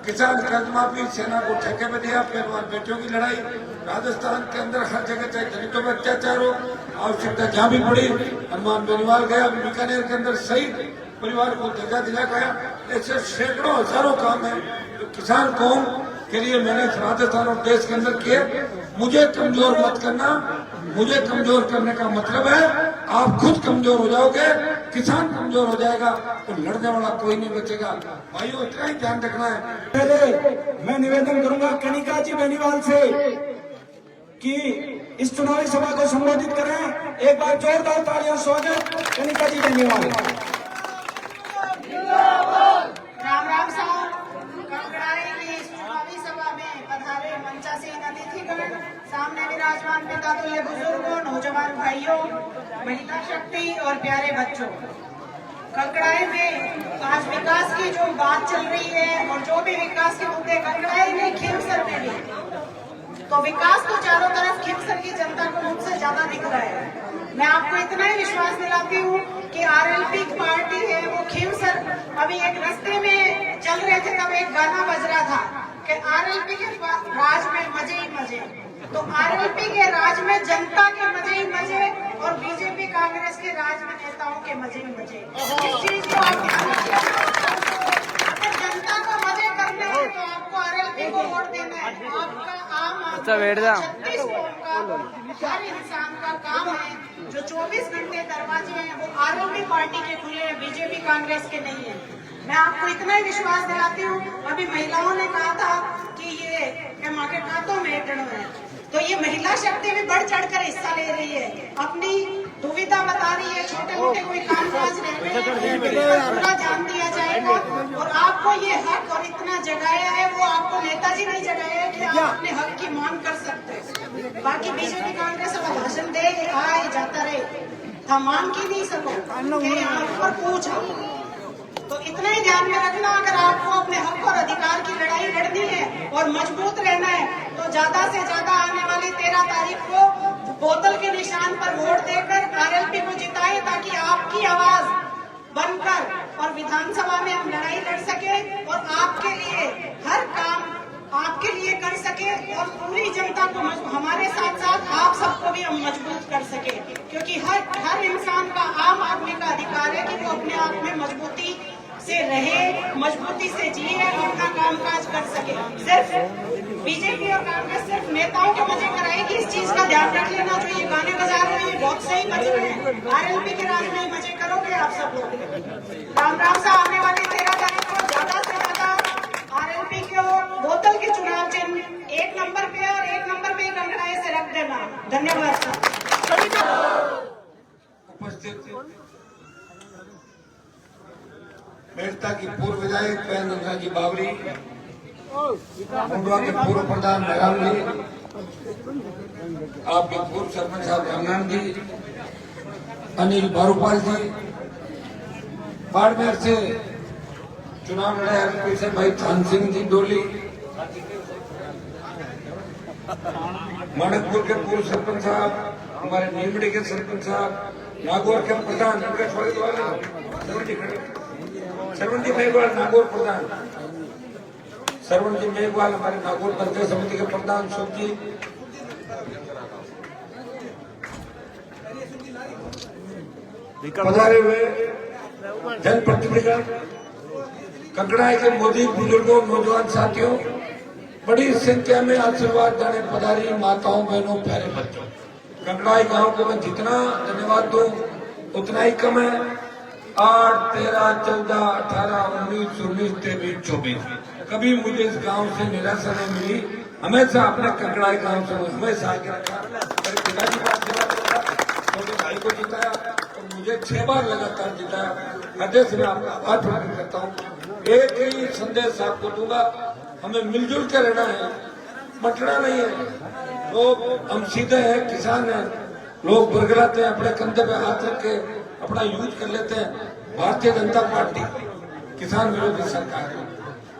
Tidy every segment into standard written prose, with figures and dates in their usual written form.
किसान कर्ज माफी, सेना को ठेके में दिया, पहलवान बेटियों की लड़ाई, राजस्थान के अंदर हर जगह चाहे दलितों पर अत्याचार हो, आवश्यकता जहाँ भी पड़ी हनुमान बेनीवाल गया, बीकानेर के अंदर शहीद परिवार को जगह दिला गया। ऐसे सैकड़ों हजारों काम है जो किसान कौम के लिए मैंने राजस्थान और देश के अंदर किए। मुझे कमजोर मत करना, मुझे कमजोर करने का मतलब है आप खुद कमजोर हो जाओगे, किसान कमजोर हो जाएगा तो लड़ने वाला कोई नहीं बचेगा। भाइयों इतना ही ध्यान रखना है। पहले मैं निवेदन करूंगा कनिका जी बेनीवाल से कि इस चुनावी सभा को संबोधित करें। एक बार जोरदार तालियां स्वागत कनिका जी बेनीवाल। राम राम साहब, कंकड़ाई की इस चुनावी सभा में पधारे मंचासीन अतिथिगण, सामने विराजमान पिता तुल्य बुजुर्गों, नौजवान भाइयों, महिला शक्ति और प्यारे बच्चों। कंकड़ाई में आज विकास की जो बात चल रही है और जो भी विकास के मुद्दे कंकड़ाई में, खीमसर में भी, तो विकास तो चारों तरफ खीमसर की जनता को मुझसे ज्यादा दिख रहा है। मैं आपको इतना ही विश्वास दिलाती हूँ कि आरएलपी पार्टी है वो खीमसर, अभी एक रास्ते में चल रहे थे तब एक गाना बज रहा था कि आरएलपी के राज में मजे ही मजे। तो आरएलपी के राज में जनता के मजे ही मजे और बीजेपी कांग्रेस के राज में नेताओं के मजे ही मजे। इस चीज को आप ध्यान रखिए। अगर जनता को मजे करने हैं तो आपको आरएलपी को वोट देना है। आपका आम आदमी 36 कौम का हर इंसान का काम है, जो 24 घंटे दरवाजे हैं वो आरएलपी पार्टी के खुले हैं, बीजेपी कांग्रेस के नहीं है। मैं आपको इतना ही विश्वास दिलाती हूँ। अभी महिलाओं ने कहा था कि ये माँ के खातों में एटनो है, तो ये महिला शक्ति भी बढ़ चढ़ कर हिस्सा ले रही है, अपनी दुविधा बता रही है। छोटे मोटे कोई काम काज पूरा जान दिया जाएगा और आपको ये हक और इतना जगाया है, वो आपको नेताजी नहीं जगाया है कि आप अपने हक की मांग कर सकते हैं। बाकी बीजेपी कांग्रेस अब भाषण दे आए जाता रहे, हम मांग की नहीं सको ऊपर पूछा। तो इतना ही ध्यान में रखना, अगर आपको अपने हक और अधिकार की लड़ाई लड़नी है और मजबूत रहना है तो ज्यादा से ज्यादा आने वाली 13 तारीख को बोतल के निशान पर वोट देकर आरएलपी को जिताएं, ताकि आपकी आवाज बनकर और विधानसभा में हम लड़ाई लड़ सके और आपके लिए हर काम आपके लिए कर सके और पूरी जनता को हमारे साथ साथ आप सबको भी हम मजबूत कर सके, क्योंकि हर इंसान का, आम आदमी का अधिकार है कि वो अपने आप में मजबूती से रहे, मजबूती से जिए, अपना कामकाज कर सके। सिर्फ बीजेपी और कांग्रेस सिर्फ नेताओं के मजे कराएगी, इस चीज का ध्यान रख लेना। जो ये गाने बजा रहे हैं बहुत सही बज रहे हैं, आरएलपी के राज में मजे करोगे आप सब लोग। राम राम से आने वाली 13 तारीख को ज्यादा से ज्यादा आरएलपी को बोतल के चुनाव चिन्ह 1 नंबर पे और 1 नंबर पे कंकड़ाई से रख देना। धन्यवाद उपस्थित मेड़ता की पूर्व विधायक प्रेमचंद्र जी बावरी, मुंडवा के पूर्व प्रधान मेहराम जी, आपके पूर्व सरपंच साहब रामनाथ जी, अनिल बारूपाल जी, बाड़मेर से चुनाव लड़े आरएलपी से भाई थान सिंह जी डोली, मानकपुर के पूर्व सरपंच साहब, हमारे नीमड़ी के सरपंच साहब, नागौर के प्रधान सरवण जी मेघवाल, नागौर प्रधान सरवण जी मेघवाल, हमारे नागौर पंचायत समिति के प्रधान सुख जी, पधारे हुए जनप्रतिनिधिगण, कंकड़ाई के मोदी बुजुर्गों, नौजवान साथियों, बड़ी संख्या में आशीर्वाद देने पधारी माताओं, बहनों, प्यारे बच्चों, कंकड़ाई गांव को मैं जितना धन्यवाद दूं उतना ही कम है। 8, 13, 14, 18, 19, 19, 23, 24 कभी मुझे इस गांव से निराशा नहीं मिली। हमेशा अपने कंकड़ाई गांव से हमेशा आगे रखा। मेरे पिताजी का सेवा करा, छोटे भाई को जिताया और मुझे 6 बार लगातार जिताया। हृदय से मैं आपका आभार प्रकट करता हूँ। एक ही संदेश आपको दूंगा, हमें मिलजुल कर रहना है, बंटना नहीं है। लोग हम सीधे हैं, किसान हैं, लोग बरगलाते हैं, अपने कंधे पे हाथ रख के अपना यूज कर लेते हैं। भारतीय जनता पार्टी किसान विरोधी सरकार है।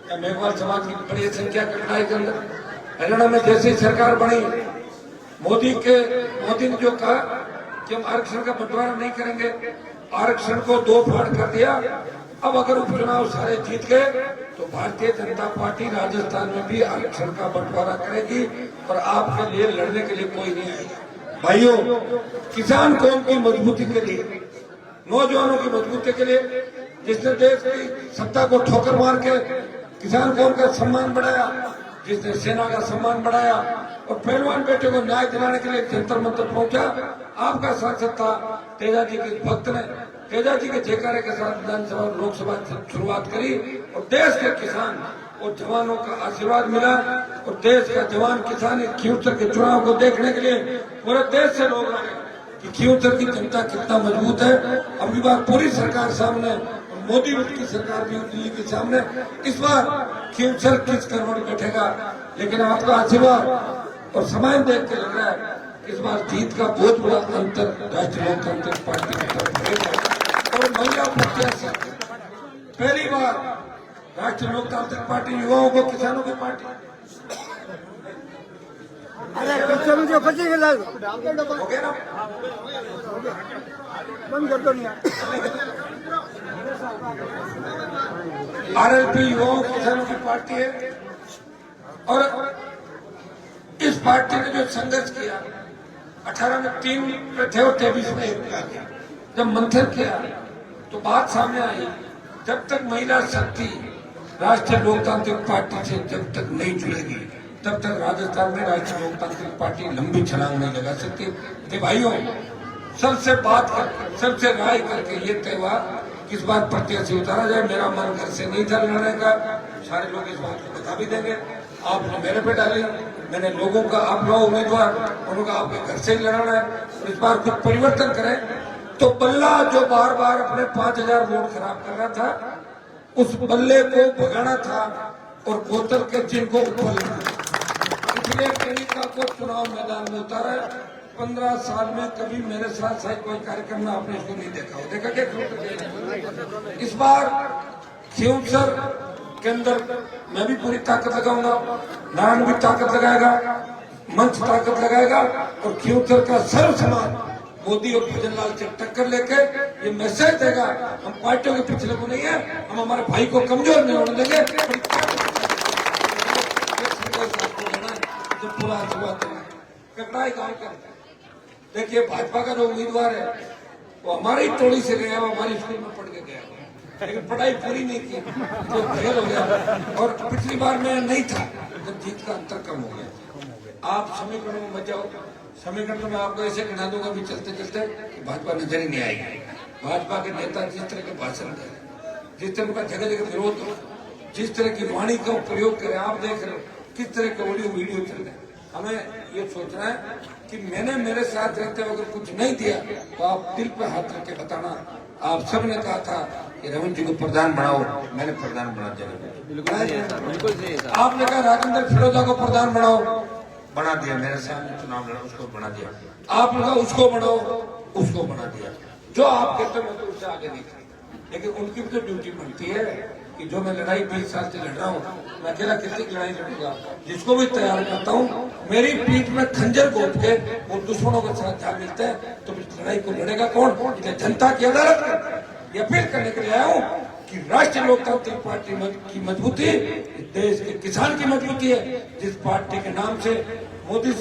क्या मेघवाल समाज की बड़ी संख्या कंकड़ाई के अंदर, हरियाणा में जैसी सरकार बनी, मोदी ने जो कहा कि हम आरक्षण का बंटवारा नहीं करेंगे, आरक्षण को 2 फाड़ कर दिया। अब अगर उपचुनाव सारे जीत गए तो भारतीय जनता पार्टी राजस्थान में भी आरक्षण का बंटवारा करेगी और आपके लिए लड़ने के लिए कोई नहीं आएगा। भाइयों, किसान कौम की मजबूती के लिए, नौजवानों की मजबूती के लिए, जिसने देश की सत्ता को ठोकर मार के किसान कौम का सम्मान बढ़ाया, जिसने सेना का सम्मान बढ़ाया और पहलवान बेटे को न्याय दिलाने के लिए जंतर मंतर पहुंचा, आपका सांसद था तेजा जी के भक्त ने तेजा जी के जयकारे के साथ विधानसभा और लोकसभा शुरुआत करी और देश के किसान और जवानों का आशीर्वाद मिला और देश का जवान किसान खींवसर के चुनाव को देखने के लिए पूरे देश से लोग आए कि खींवसर की जनता कितना मजबूत है। अगली बार पूरी सरकार सामने, मोदी की सरकार भी दिल्ली के सामने, इस बार खींवसर किस करवट बैठेगा, लेकिन आपका आशीर्वाद और समय देख के लग रहा है इस बार जीत का बहुत बड़ा अंतर राष्ट्रीय लोकतांत्रिक पार्टी की तरफ रहेगा। और महिला प्रत्याशी पहली बार राष्ट्रीय लोकतांत्रिक पार्टी युवाओं को किसानों की पार्टी हो गया ना, बंद कर दो। आरएलपी युवाओं किसानों की पार्टी है और इस पार्टी ने जो संघर्ष किया 18 में 3 पे थे और 23 में 1 का किया। जब मंथन किया तो बात सामने आई, जब तक महिला शक्ति राष्ट्रीय लोकतांत्रिक पार्टी से जब तक नहीं जुड़ेगी तब तक राजस्थान में राष्ट्रीय लोकतांत्रिक पार्टी लंबी छलांग नहीं लगा सकती। तो भाइयों, सबसे बात करके, सबसे राय करके ये तय हुआ कि इस बार प्रत्याशी उतारा जाए। मेरा मन घर से नहीं था लड़ने का, सारे लोग इस बात को बता भी देंगे। आपने मेरे पे डाली, मैंने लोगों का, आप लोग उम्मीदवार उन्होंने कहा आपके घर से ही लड़ना है और इस बार कुछ परिवर्तन करें। तो बल्ला जो बार बार अपने 5000 वोट खराब कर रहा था, उस बल्ले को भगाना था और बोतल के चिन्ह को ऊपर लाना था। इसलिए कनिका को चुनाव मैदान में उतारा। 15 साल में कभी मेरे साथ शायद कोई कार्यक्रम में आपने इसको नहीं देखा हो, देखा क्या? इस बार खींवसर के अंदर मैं भी पूरी ताकत लगाऊंगा, नारायण भी ताकत लगाएगा, मंच ताकत लगाएगा और खींवसर का सर्व समाज मोदी और भजनलाल से टक्कर लेके ये मैसेज देगा, हम पार्टियों के पिछले को नहीं है, हम हमारे भाई को कमजोर नहीं होने देंगे। पूरा आशीर्वाद ककड़ाई गाँव का देखिए, भाजपा का जो उम्मीदवार है वो हमारी टोली से गया, वो हमारी स्कूल में पढ़ के गया, लेकिन पढ़ाई पूरी नहीं की तो फेल हो गया। और पिछली बार मैं नहीं था जब जीत का अंतर कम हो गया। आप समीकरण में मत जाओ, समीकरण तो मैं आपको ऐसे गिना दूंगा भी चलते चलते भाजपा नजर ही नहीं आएगी। भाजपा के नेता जिस तरह के भाषण करें, जिस तरह का जगह जगह विरोध हो, जिस तरह की वाणी का प्रयोग करें, आप देख रहे हो किस तरह के ऑडियो वीडियो चल रहे हैं। हमें ये सोचना है कि मैंने मेरे साथ रहते हुए अगर कुछ नहीं दिया तो आप दिल पे हाथ रख के बताना। आप सब ने कहा था कि रविंद्र जी को प्रधान बनाओ, मैंने प्रधान बना दिया। आपने कहा राजेंद्र फिरोजा को प्रधान बनाओ, बना दिया। मेरे सामने चुनाव लड़ा, उसको बना दिया। आपने कहा उसको बनाओ, उसको बना दिया। जो आप कहते हैं मैं तो उससे आगे नहीं करता, लेकिन उनकी भी तो ड्यूटी बनती है कि जो मैं लड़ाई 20 साल से लड़ रहा हूँ, मैं अकेला कितनी लड़ाई लड़ूंगा। जिसको भी तैयार करता हूँ, मेरी पीठ में खंजर घोंप के वो दुश्मनों के साथ जा मिलते हैं, तो इस लड़ाई को लड़ेगा कौन? जनता की अदालत ये अपील करने के लिए आया हूँ कि राष्ट्रीय लोकतांत्रिक पार्टी की मजबूती देश के किसान की मजबूती है। जिस पार्टी के नाम से मोदी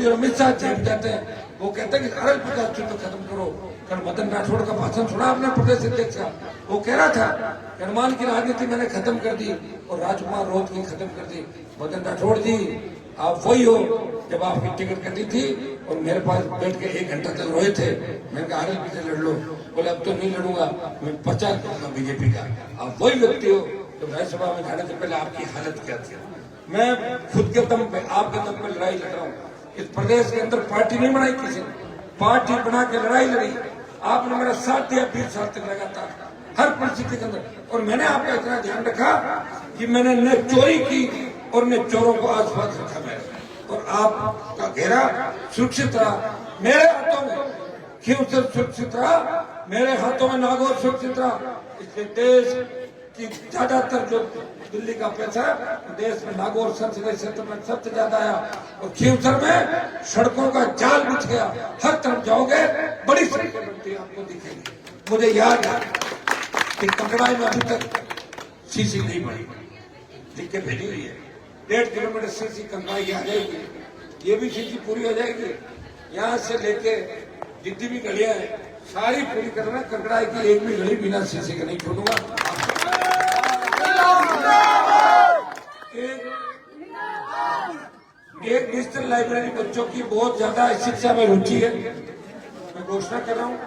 और अमित शाह चेप जाते हैं, वो कहते हैं कि आरएलपी का अस्तित्व खत्म करो। कल मदन राठौड़ का भाषण सुना आपने, प्रदेश अध्यक्ष का, वो कह रहा था निर्माण की राजनीति मैंने खत्म कर दी और राजकुमार रोज की खत्म कर दी। मदन राठौड़ जी, आप वही हो जब आपकी टिकट कटी थी और मेरे पास बैठ के 1 घंटा तक रोए थे। मैंने कहा आरएलपी से लड़ लो, बोले अब तो नहीं लड़ूंगा, मैं प्रचार करूंगा बीजेपी का। आप वही व्यक्ति हो जब राज्यसभा में जाने से पहले आपकी हालत क्या थी। मैं खुद के दम पे, आपके दम पे लड़ाई लड़ रहा हूँ। इस प्रदेश के अंदर पार्टी नहीं बनाई किसी ने, पार्टी बना के लड़ाई लड़ी। आपने मेरा साथ दिया 20 साल तक लगातार हर परिस्थिति के अंदर, और मैंने आपका इतना ध्यान रखा कि मैंने न चोरी की और न चोरों को आसपास रखा मैंने, और आपका घेरा सुरक्षित रहा। मेरे हाथों में खींवसर सुरक्षित रहा, मेरे हाथों में नागौर सुरक्षित रहा। इसलिए देश की ज्यादातर जो दिल्ली का पैसा है, देश में नागौर संसदीय क्षेत्र में सबसे ज्यादा आया और खींवसर में सड़कों का जाल बिछ गया। हर तरफ जाओगे बड़ी सड़कें बनती आपको दिखेंगी। मुझे याद है कि कंकड़ाई में अभी तक सीसी नहीं बनी, लिख के भेजी हुई है। 1.5 किलोमीटर सीसी कंकड़ाई की आ जाएगी, ये भी सीसी पूरी हो जाएगी। यहाँ से लेके जितनी भी गलियां हैं सारी पूरी करना। कंकड़ाई की एक भी गली बिना सीसी के नहीं छोड़ूंगा। एक डिजिटल लाइब्रेरी बच्चों की बहुत ज्यादा शिक्षा में रुचि है। मैं घोषणा कर रहा हूँ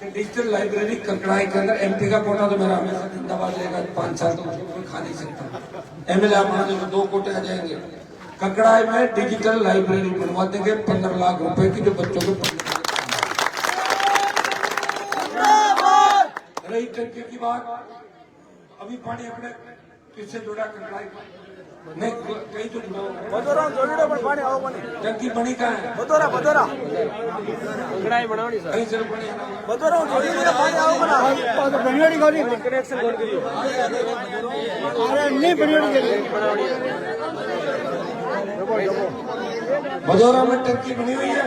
कि डिजिटल लाइब्रेरी कंकड़ाई के अंदर, एमपी का कोटा तो मेरा हमेशा जिंदाबाद रहेगा, 5 साल तो उसको कोई खा नहीं सकता। एमएलए आप मान लो 2 कोटे आ जाएंगे। कंकड़ाई में डिजिटल लाइब्रेरी बनवा देंगे 15 लाख रुपए की, जो बच्चों को रही टंकी की बात, अभी पानी अपने किससे जुड़ा कंकड़ाई नहीं कहीं तो जुड़ा टंकी बनी कहाँ है? कहीं से बनी भदौरा में टंकी बनी हुई है,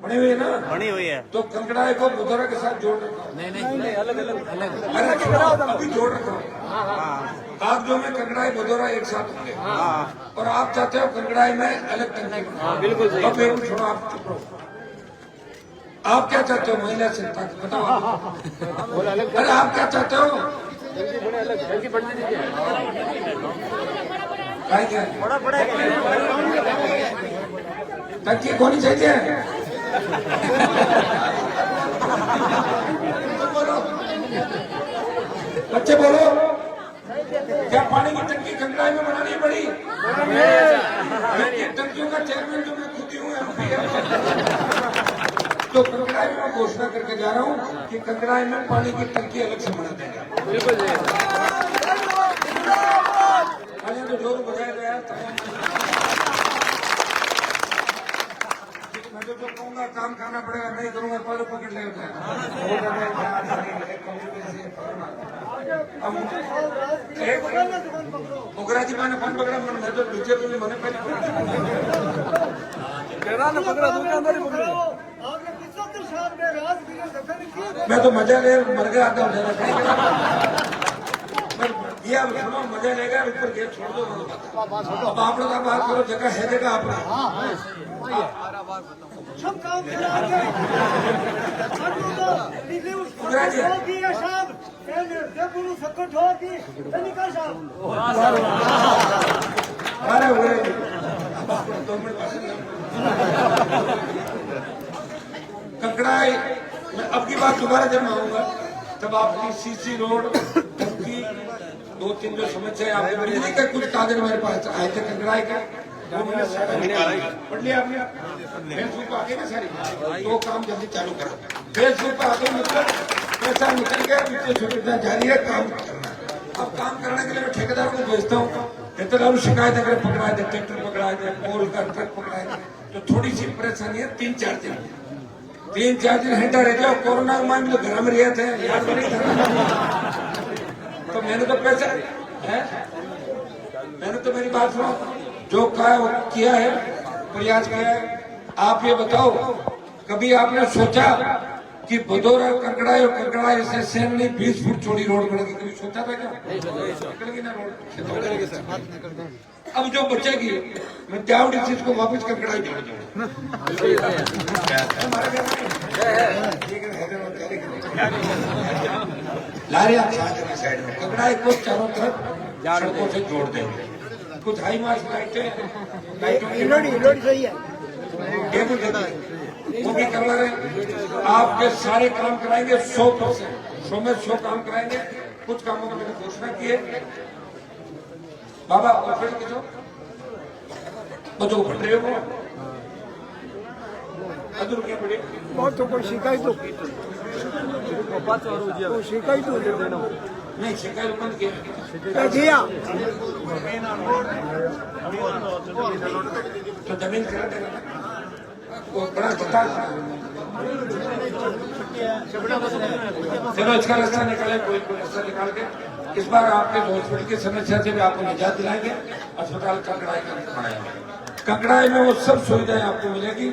बनी हुई है ना, बनी हुई है। तो कंकड़ाई को भदौरा के साथ जोड़ रखा। नहीं अलग अलग अभी जोड़ रखा। आप जो में कंकड़ाई भदौरा एक साथ होंगे, और आप चाहते हो कंकड़ाई में अलग टंकी। बिल्कुल सही। अब एक छोड़ो, आप चुप रहो। आप क्या चाहते हो? महिला जनता को बताओ। अरे आप क्या चाहते हो? क्या टंकी खोनी चाहिए? बच्चे बोलो, क्या पानी की टंकी कंकड़ाई में बनानी पड़ी? टंकियों का चेयरमैन जो मैं खुद ही हूँ, MP है। तो कंकड़ाई में मैं घोषणा करके जा रहा हूँ कि कंकड़ाई में पानी की टंकी अलग से बना देंगे। बिल्कुल अरे तो जोर बजाया गया। मैं तो जो कहूँगा काम करना पड़ेगा, नहीं करूँगा पहले पकड़ लेगा। जी मैंने फोन पकड़ा, मैं तो पीछे तो मैंने पहले मैं तो मजा ले मर गया आता हूँ। दिया सुनो, मजा लेगा, ऊपर गेट छोड़ दो। अब आप लोग बात करो, जगह है जगह आपने। अरे कंकड़ाई मैं अब की बात दोबारा जब मैं आऊंगा तब आपकी सीसी रोड टंकी 2-3 जो समस्या आपने बिजली के कुछ कागज मेरे पास आए थे कंकड़ाई का, वो मैंने पढ़ लिया आपने। फेसबुक पे आगे ना सारी तो काम जल्दी चालू करो। फेसबुक पे आगे मतलब पैसा निकल गया, वित्तीय सुविधा जारी है, काम करना। अब काम करने के लिए मैं ठेकेदार को भेजता हूँ, इतना शिकायत अगर पकड़ाए थे, ट्रैक्टर पकड़ाए थे, पोल का ट्रक पकड़ाए थे, तो थोड़ी सी परेशानी है। 3-4 दिन हटा रह जाओ। कोरोना के मामले घर में रहे थे, याद नहीं था। तो मैंने तो पैसा है, मैंने तो मेरी बात सुनो, जो कहा वो किया है, प्रयास किया है। आप ये बताओ, कभी आपने सोचा कि भदौरा कंकड़ाई और कंकड़ाई से सेम नहीं 20 फुट चौड़ी रोड बनेगी? कभी सोचा था क्या? निकलेगी ना रोड। अब जो बचेगी मैं त्यावड़ी चीज को वापस कंकड़ाई जोड़ दूंगा। लारे आप साइड में कंकड़ाई को चारों तरफ सड़कों से जोड़ देंगे। कुछ हाई मार्क्स लाइटें सही है, टेबल वो भी करवा रहे हैं। आपके सारे काम कराएंगे 100%, 100 में 100 काम कराएंगे। कुछ कामों की मैंने घोषणा की है। बाबा बच्चों को पढ़ रहे हो, अदर क्या पढ़े? बहुत तो कोई शिकायत तो देना नहीं, शिकायत बंद किया दिया तो जमीन करा देगा वो बड़ा बता। चलो इसका रास्ता निकाले, कोई रास्ता निकाल के इस बार आपके हॉस्पिटल की समस्या से भी आपको निजात दिलाएंगे। अस्पताल का लड़ाई का बनाएंगे। कंकड़ाई में वो सब सुविधाएं आपको मिलेगी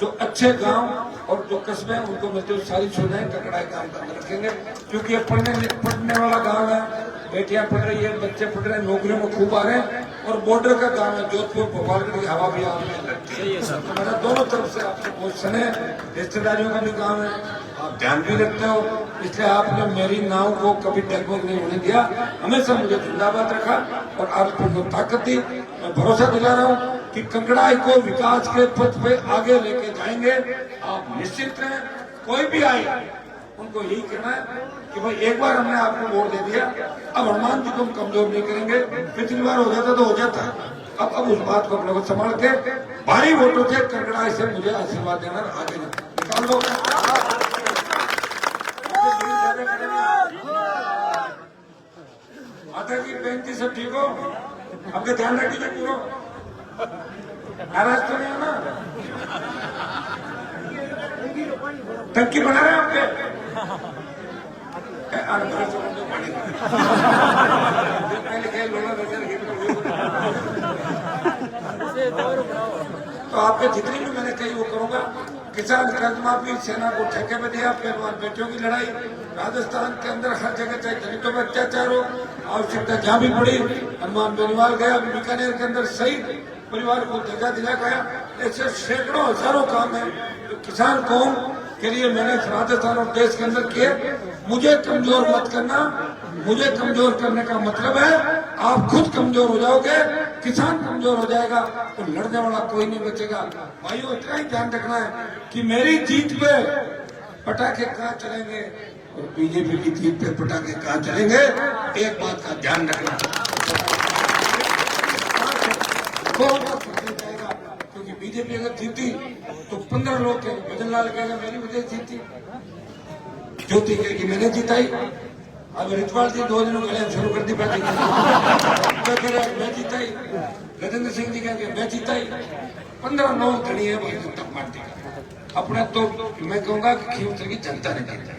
जो अच्छे गांव और जो कस्बे हैं उनको मिलती हुई सारी सुविधाएं कंकड़ाई गांव के अंदर रखेंगे, क्योंकि ये पढ़ने वाला गांव है, बेटियां पढ़ रही है, बच्चे पढ़ रहे हैं, नौकरियों में खूब आ रहे हैं, और बॉर्डर का गांव है जोधपुर भोपालगढ़ की हवा भी आपने लगती है। तो मेरा दोनों तरफ से आपसे क्वेश्चन है, रिश्तेदारियों का भी गाँव है, आप ध्यान भी रखते हो, इसलिए आपने मेरी नाव को कभी डगमग नहीं होने दिया, हमेशा मुझे जिंदाबाद रखा और आप को ताकत दी। मैं भरोसा दिला रहा हूँ कि कंकड़ाई को विकास के पथ पे आगे लेके जाएंगे। आप निश्चित रहें, कोई भी आए उनको यही कहना है कि भाई एक बार हमने आपको वोट दे दिया, अब हनुमान जी को हम कमजोर नहीं करेंगे, पिछली बार हो जाता तो हो जाता, अब उस बात को अपने को संभाल के भारी वोटों से कंकड़ाई से मुझे आशीर्वाद देना, आगे निकाल दो। माता जी बहन जी सब ठीक हो, आपका ध्यान रखिए पूरा, नाराज तो नहीं हो ना? टंकी बना रहे हैं आपके तो आपके जितनी भी मैंने कही वो करूंगा। किसान कर्ज माफी, सेना को ठेके में दिया, पहलवान बेटियों की लड़ाई, राजस्थान के अंदर हर जगह चाहे दलितों पर अत्याचार हो, आवश्यकता जहां भी पड़ी हनुमान बेनीवाल गया, बीकानेर के अंदर शहीद परिवार को जगह दिला गया। ऐसे सैकड़ों हजारों काम है जो किसान कौम के लिए मैंने राजस्थान और देश के अंदर किए। मुझे कमजोर मत करना, मुझे कमजोर करने का मतलब है आप खुद कमजोर हो जाओगे, किसान कमजोर हो जाएगा तो लड़ने वाला कोई नहीं बचेगा। भाइयों इतना ही ध्यान रखना है कि मेरी जीत पे पटाखे कहाँ चलेंगे और बीजेपी की जीत पे पटाखे कहाँ चलेंगे, एक बात का ध्यान रखना। क्योंकि बीजेपी अगर जीती तो 15 लोग कहेंगे, भजन लाल कहेगा मेरी वजह जीती, ज्योति कहेगी मैंने जीताई, अब रितवाल जी 2 दिनों के लिए शुरू कर दी पार्टी मैं जीताई, गजेंद्र सिंह जी कहेंगे मैं जीताई, 15 लोग खड़ी है भारतीय जनता पार्टी का। अपना तो मैं कहूंगा कि खींवसर की जनता ने जीता,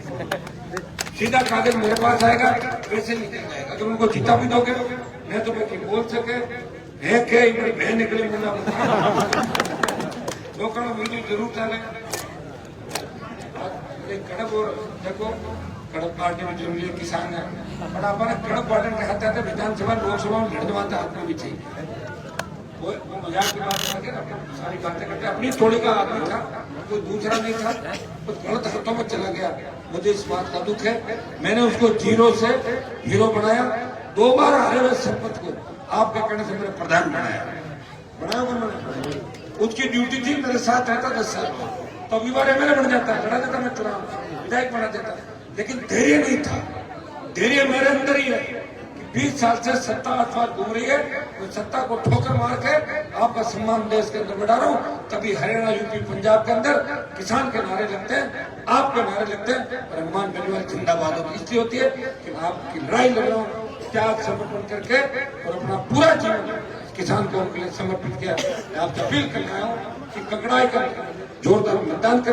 सीधा कागज मेरे पास आएगा, वैसे निकल जाएगा। अगर उनको जीता भी दोगे मैं तो बोल सके है के बहन निकले मुला लोग वीडियो जरूर डालें। कड़क और देखो कड़क पार्टी में जरूरी है, किसान है, पर अपने कड़क पार्टी में कहते थे विधानसभा लोकसभा में लड़ने वाला आदमी भी चाहिए। वो मजाक की बात करके सारी बातें करते, अपनी थोड़ी का आदमी था, कोई दूसरा नहीं था, कुछ गलत हाथों में चला गया। मुझे इस बात का दुख है, मैंने उसको जीरो से हीरो बनाया, 2 बार हारे हुए सरपंच को आपके कहने से मैंने प्रधान बनाया मैंने, उसकी ड्यूटी थी मेरे साथ रहता 10 साल, तो अगली बार एमएलए बन जाता, लड़ा देता मैं चुनाव, विधायक बना देता, लेकिन धैर्य नहीं था। धैर्य मेरे अंदर ही है कि 20 साल से सत्ता अथवा घूम रही है, तो सत्ता को ठोकर मार के आपका सम्मान देश के अंदर बढ़ा रहा हूँ। तभी हरियाणा, यूपी, पंजाब के अंदर किसान के नारे लगते हैं, आपके नारे लगते हैं, और हनुमान बेनीवाल जिंदाबाद होती इसलिए होती है कि मैं आपकी लड़ाई लड़ रहा हूँ, त्याग समर्पण करके और अपना पूरा जीवन किसान को उनके लिए समर्पित किया। मैं आपसे अपील करना हूँ कि कंकड़ाई का जोरदार मतदान करें।